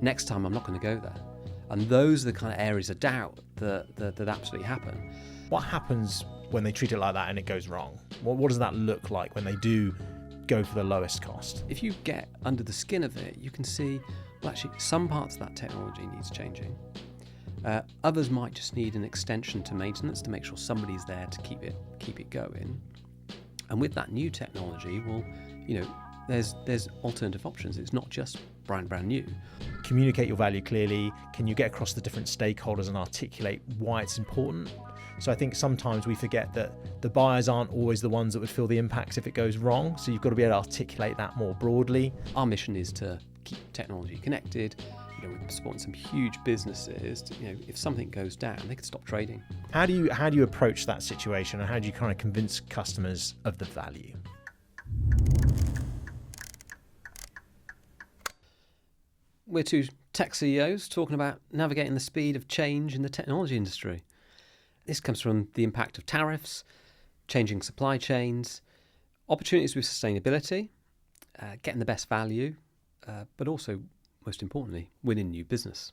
next time I'm not going to go there. And those are the kind of areas of doubt that absolutely happen. What happens when they treat it like that and it goes wrong? What does that look like when they do go for the lowest cost? If you get under the skin of it, you can see, well, actually, some parts of that technology needs changing. Others might just need an extension to maintenance to make sure somebody's there to keep it going. And with that new technology, well, there's alternative options. It's not just brand new. Communicate your value clearly. Can you get across the different stakeholders and articulate why it's important? So I think sometimes we forget that the buyers aren't always the ones that would feel the impacts if it goes wrong. So you've got to be able to articulate that more broadly. Our mission is to keep technology connected. We're supporting some huge businesses. If something goes down, they could stop trading. How do you approach that situation, and how do you kind of convince customers of the value? We're two tech CEOs talking about navigating the speed of change in the technology industry. This comes from the impact of tariffs, changing supply chains, opportunities with sustainability, getting the best value, but also, most importantly, winning new business.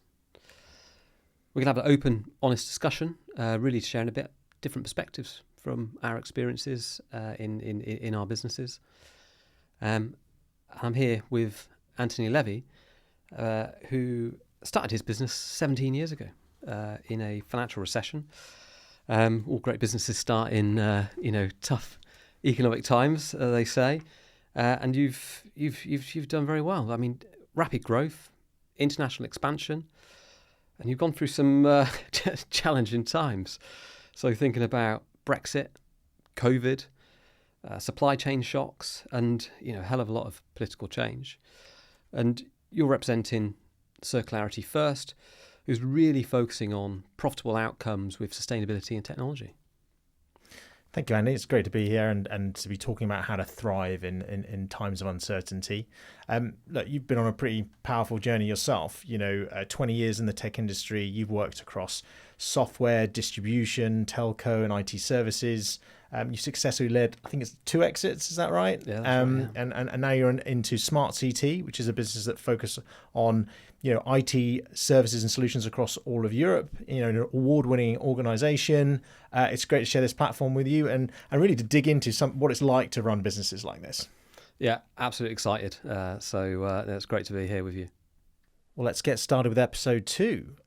We're going to have an open, honest discussion, really sharing a bit different perspectives from our experiences in our businesses. I'm here with Anthony Levy, who started his business 17 years ago in a financial recession. All great businesses start in tough economic times, they say, and you've done very well. I mean, rapid growth, international expansion, and you've gone through some challenging times. So thinking about Brexit, COVID, supply chain shocks, and a hell of a lot of political change. And you're representing Circularity First, who's really focusing on profitable outcomes with sustainability and technology. Thank you, Andy. It's great to be here and to be talking about how to thrive in times of uncertainty. Look, you've been on a pretty powerful journey yourself. 20 years in the tech industry. You've worked across software, distribution, telco, and IT services. You successfully led, I think it's 2 exits. Is that right? Yeah, that's right, yeah. And now you're into Smart CT, which is a business that focuses on IT services and solutions across all of Europe. An award-winning organization. It's great to share this platform with you and really to dig into what it's like to run businesses like this. Yeah, absolutely excited. So it's great to be here with you. Well, let's get started with episode 2.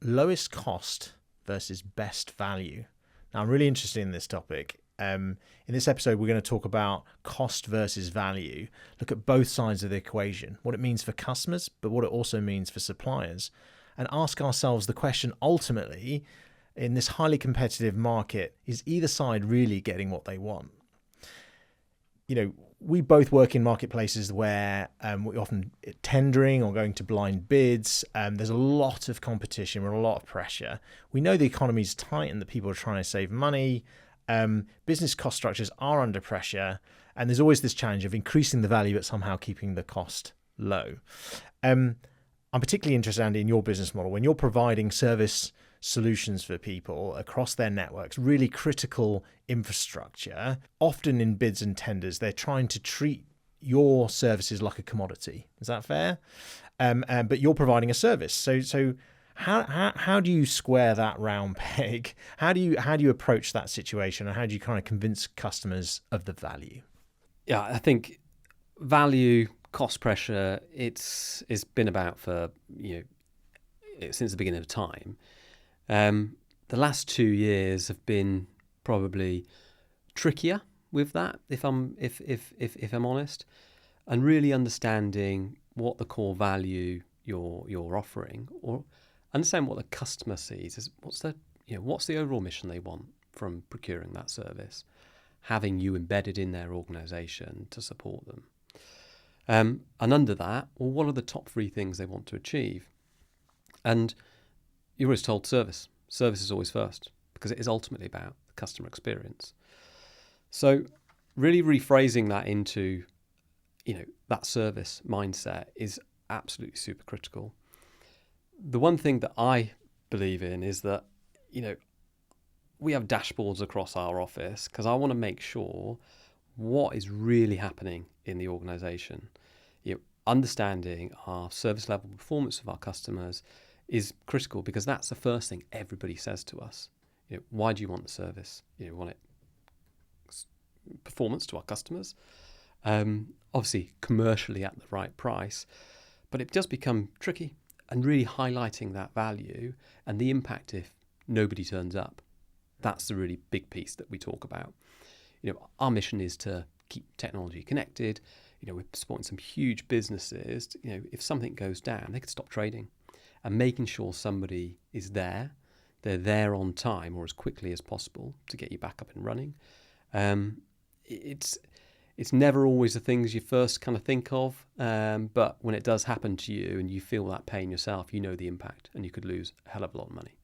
Lowest cost versus best value. Now, I'm really interested in this topic. In this episode, we're going to talk about cost versus value, look at both sides of the equation, what it means for customers, but what it also means for suppliers, and ask ourselves the question, ultimately, in this highly competitive market, is either side really getting what they want? We both work in marketplaces where we're often tendering or going to blind bids. There's a lot of competition, we're a lot of pressure. We know the economy's tight and that people are trying to save money. Business cost structures are under pressure, and there's always this challenge of increasing the value but somehow keeping the cost low. I'm particularly interested, Andy, in your business model. When you're providing service solutions for people across their networks, really critical infrastructure, often in bids and tenders, they're trying to treat your services like a commodity. Is that fair? But you're providing a service. So how do you square that round peg? How do you approach that situation, and how do you kind of convince customers of the value? Yeah, I think value, cost pressure, it's been about for since the beginning of time. The last 2 years have been probably trickier with that, if I'm honest, and really understanding what the core value you're offering, or understand what the customer sees as what's the overall mission they want from procuring that service, having you embedded in their organisation to support them, and under that, well, what are the top 3 things they want to achieve? And you're always told service. Service is always first, because it is ultimately about the customer experience. So really rephrasing that into, that service mindset is absolutely super critical. The one thing that I believe in is that, we have dashboards across our office because I want to make sure what is really happening in the organisation. understanding our service level performance of our customers is critical, because that's the first thing everybody says to us. Why do you want the service? We want it performance to our customers, obviously commercially at the right price, but it does become tricky, and really highlighting that value and the impact if nobody turns up. That's the really big piece that we talk about. Our mission is to keep technology connected. We're supporting some huge businesses. If something goes down, they could stop trading, and making sure somebody is there. They're there on time or as quickly as possible to get you back up and running. It's never always the things you first kind of think of, but when it does happen to you and you feel that pain yourself, you know the impact, and you could lose a hell of a lot of money.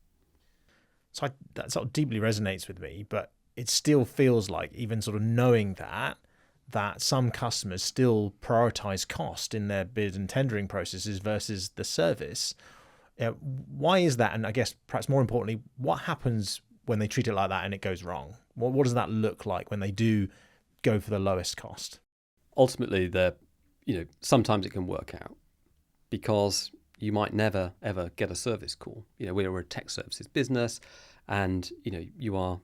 So that sort of deeply resonates with me, but it still feels like, even sort of knowing that some customers still prioritize cost in their bid and tendering processes versus the service. Why is that? And I guess perhaps more importantly, what happens when they treat it like that and it goes wrong? What does that look like when they do go for the lowest cost? Ultimately, sometimes it can work out, because you might never ever get a service call. We're a tech services business, and you are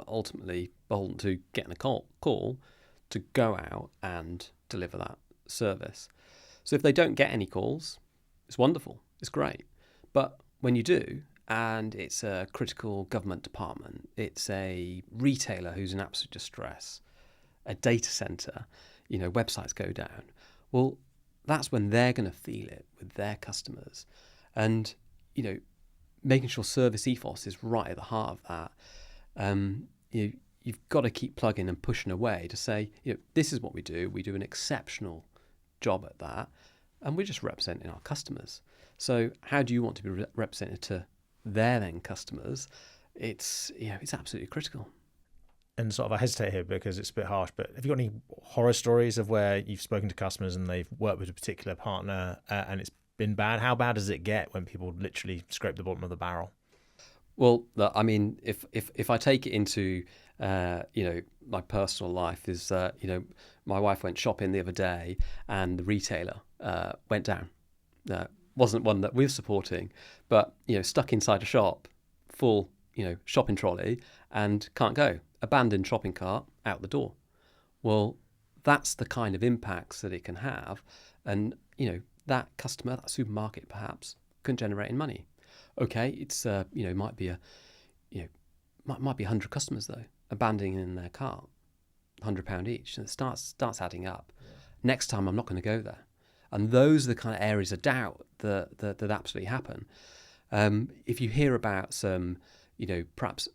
ultimately beholden to getting a call to go out and deliver that service. So if they don't get any calls, it's wonderful, it's great. But when you do, and it's a critical government department, it's a retailer who's in absolute distress, a data center, websites go down, well, that's when they're going to feel it with their customers. And making sure service ethos is right at the heart of that. You've got to keep plugging and pushing away to say, this is what we do an exceptional job at that, and we're just representing our customers. So how do you want to be represented to their then customers? It's absolutely critical. And sort of, I hesitate here because it's a bit harsh, but have you got any horror stories of where you've spoken to customers and they've worked with a particular partner and it's been bad? How bad does it get when people literally scrape the bottom of the barrel? Well, I mean, if I take it into my personal life, is my wife went shopping the other day and the retailer went down. Wasn't one that we're supporting, but stuck inside a shop, full shopping trolley, and can't go. Abandoned shopping cart, out the door. Well, that's the kind of impacts that it can have, and that customer, that supermarket, perhaps couldn't generate any money. Okay, it's might be 100 customers though abandoning in their cart, £100 each, and it starts adding up. Yeah. Next time, I'm not going to go there, and those are the kind of areas of doubt that absolutely happen. If you hear about some, perhaps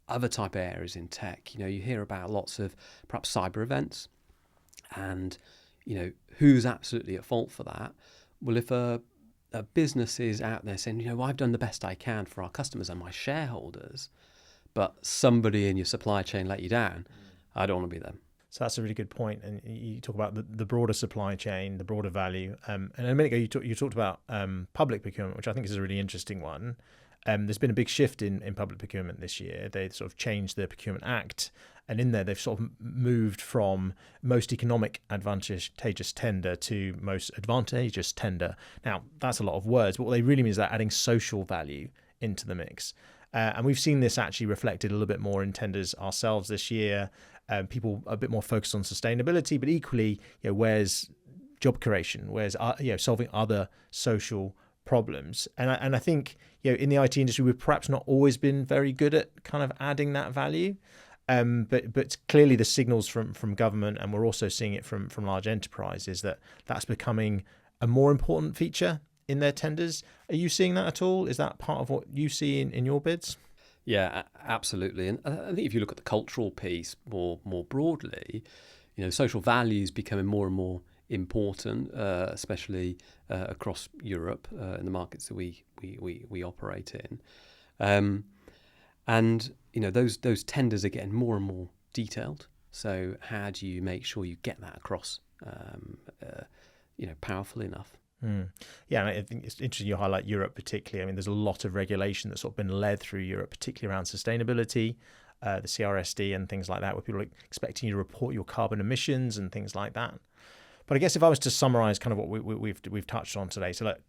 other type of areas in tech, you hear about lots of perhaps cyber events, and who's absolutely at fault for that. Well, if a business is out there saying, I've done the best I can for our customers and my shareholders, but somebody in your supply chain let you down, I don't want to be them. So that's a really good point. And you talk about the broader supply chain, the broader value. And a minute ago, you talked about public procurement, which I think is a really interesting one. There's been a big shift in public procurement this year. They sort of changed the Procurement Act, and in there they've sort of moved from most economic advantageous tender to most advantageous tender. Now, that's a lot of words, but what they really mean is that adding social value into the mix. And we've seen this actually reflected a little bit more in tenders ourselves this year. People are a bit more focused on sustainability, but equally, where's job creation? Where's solving other social problems? And I think in the IT industry, we've perhaps not always been very good at kind of adding that value. But clearly the signals from government, and we're also seeing it from large enterprises, that's becoming a more important feature in their tenders. Are you seeing that at all? Is that part of what you see in your bids? Yeah, absolutely. And I think if you look at the cultural piece more broadly, social values becoming more and more important, especially across Europe in the markets that we operate in. And those tenders are getting more and more detailed. So how do you make sure you get that across powerful enough? Yeah, and I think it's interesting you highlight Europe particularly. I mean, there's a lot of regulation that's sort of been led through Europe, particularly around sustainability, the CRSD and things like that, where people are expecting you to report your carbon emissions and things like that. But I guess if I was to summarize kind of what we've touched on today, so like,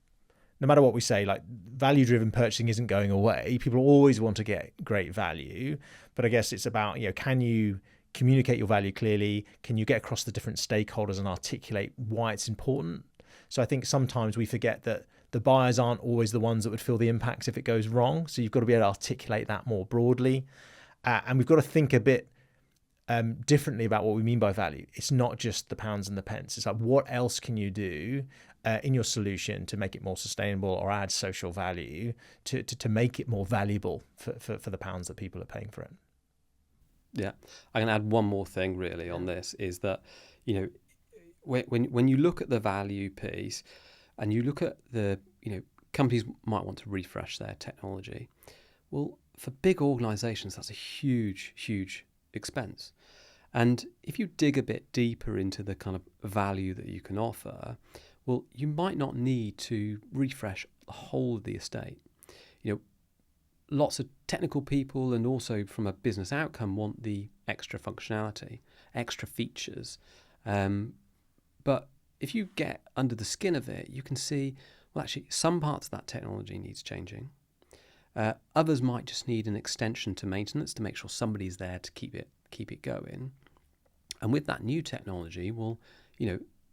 no matter what we say, like value-driven purchasing isn't going away. People always want to get great value, but I guess it's about, can you communicate your value clearly? Can you get across the different stakeholders and articulate why it's important? So I think sometimes we forget that the buyers aren't always the ones that would feel the impacts if it goes wrong. So you've got to be able to articulate that more broadly. And we've got to think a bit differently about what we mean by value. It's not just the pounds and the pence. It's like, what else can you do in your solution to make it more sustainable or add social value to make it more valuable for the pounds that people are paying for it? Yeah, I can add one more thing really on this, is that, when you look at the value piece and you look at the, companies might want to refresh their technology. Well, for big organizations, that's a huge, huge expense. And if you dig a bit deeper into the kind of value that you can offer, well, you might not need to refresh the whole of the estate. Lots of technical people and also from a business outcome want the extra functionality, extra features. But if you get under the skin of it, you can see, well, actually, some parts of that technology needs changing. Others might just need an extension to maintenance to make sure somebody's there to keep it going. And with that new technology, well,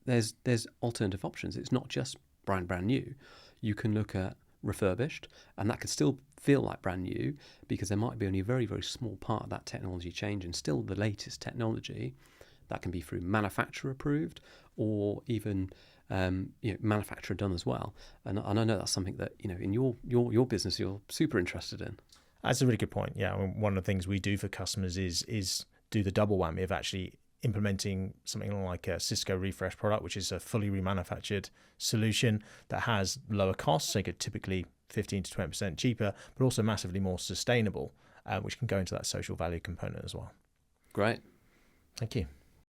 there's alternative options. It's not just brand new. You can look at refurbished, and that could still feel like brand new because there might be only a very, very small part of that technology change and still the latest technology. That can be through manufacturer approved or even manufacturer done as well. And I know that's something that in your business you're super interested in. That's a really good point. Yeah, one of the things we do for customers is do the double whammy of actually implementing something like a Cisco refresh product, which is a fully remanufactured solution that has lower costs, so typically 15 to 20% cheaper, but also massively more sustainable, which can go into that social value component as well. Great. Thank you.